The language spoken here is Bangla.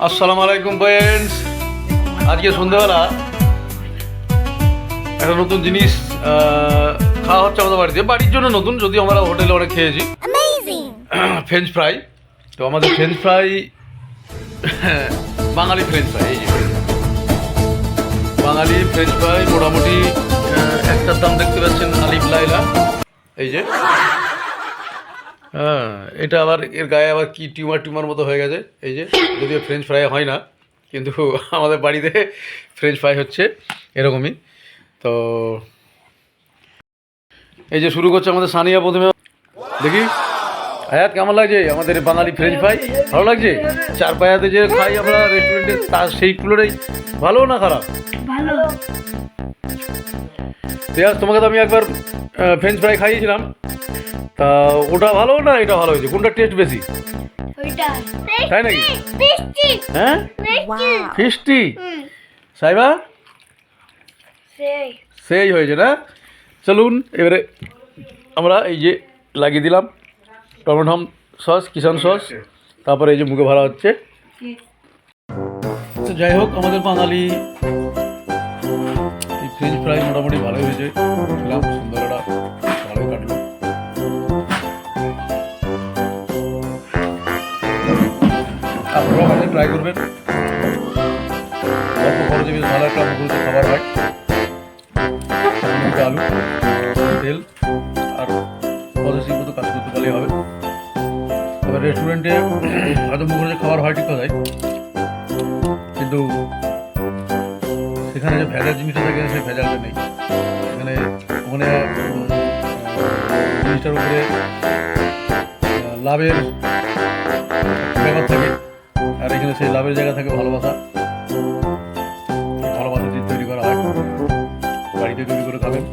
আসসালামু আলাইকুম ফ্রেন্ডস। আজকে সন্ধ্যাবেলা একটা নতুন জিনিস খাওয়া হচ্ছে আমাদের বাড়িতে। বাড়ির জন্য নতুন, যদিও আমরা হোটেলে অনেক খেয়েছি। French fry. তো আমাদের ফ্রেঞ্চ ফ্রাই বাঙালি ফ্রেঞ্চ ফ্রাই। এই যে বাঙালি ফ্রেঞ্চ ফ্রাই মোটামুটি একটার দাম দেখতে পাচ্ছেন আলিফ লাইলা। এই যে হ্যাঁ, এটা আবার এর গায়ে আবার কি টিউমার মতো হয়ে গেছে। এই যে যদিও ফ্রেঞ্চ ফ্রাই হয় না, কিন্তু আমাদের বাড়িতে ফ্রেঞ্চ ফ্রাই হচ্ছে এরকমই। তো এই যে শুরু করছে আমাদের সানিয়া প্রথমে। দেখি আয়াত কেমন লাগছে আমাদের বাঙালি ফ্রেঞ্চ ফ্রাই? ভালো লাগছে? চার পায়াতে যে খাই আমরা রেস্টুরেন্টে, তার সেই তুলনায় ভালো না খারাপ? ভালো। তোমাকে তো আমি একবার ফ্রেঞ্চ ফ্রাই খাইয়েছিলাম, তা ওটা ভালো না এটা ভালো হয়েছে? কোনটা টেস্ট বেশি? তাই নাকি? হ্যাঁ, ফিস্টি। সাইবা সেই হয়েছে না? চলুন এবারে আমরা এই যে লাগিয়ে দিলাম টমেটো সস, কিষান সস, তারপরে এই যে মুখে ভরা হচ্ছে। তো যাই হোক, আমাদের বাঙালি এই ফ্রেঞ্চ ফ্রাই মোটামুটি ভালোই হয়েছে। খেলাম, সুন্দর একটা ভালোই কাটলো। আপনারা বাড়িতে ট্রাই করবেন, অল্প খরচে বেশ ভালো একটা মুখরোচক খাবার হয়। আলু, তেল আর পজিটিভ মতো কাজ করতে পারলেই হবে। তবে রেস্টুরেন্টে হয়তো মুখরোচক খাবার হয় ঠিক কথাই, কিন্তু সেখানে যে ভেজাল জিনিসটা থাকে সেই ভেজালটা নেই। এখানে ওখানে জিনিসটার উপরে লাভের ব্যাপার থাকে, আর এখানে সেই লাভের জায়গা থাকে ভালোবাসা। ভালোবাসা দিয়ে তৈরি করা হয়, বাড়িতে তৈরি করে খাবেন।